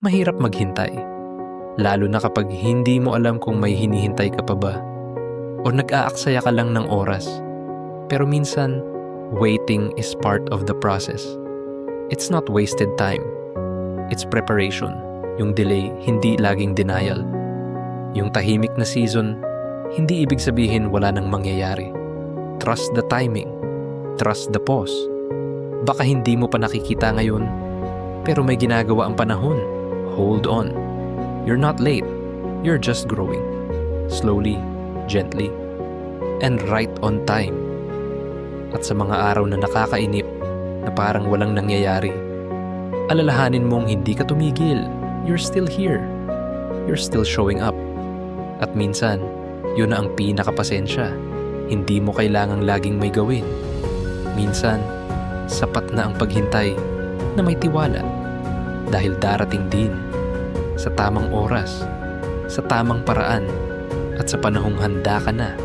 Mahirap maghintay, lalo na kapag hindi mo alam kung may hinihintay ka pa ba o nag-aaksaya ka lang ng oras. Pero minsan, waiting is part of the process. It's not wasted time. It's preparation. Yung delay, hindi laging denial. Yung tahimik na season, hindi ibig sabihin wala nang mangyayari. Trust the timing. Trust the pause. Baka hindi mo pa nakikita ngayon, pero may ginagawa ang panahon. Hold on. You're not late. You're just growing. Slowly, gently, and right on time. At sa mga araw na nakakainip, na parang walang nangyayari, alalahanin mong hindi ka tumigil. You're still here. You're still showing up. At minsan, yun na ang pinakapasensya. Hindi mo kailangang laging may gawin. Minsan, sapat na ang paghintay na may tiwala. Dahil darating din sa tamang oras, sa tamang paraan, at sa panahong handa ka na.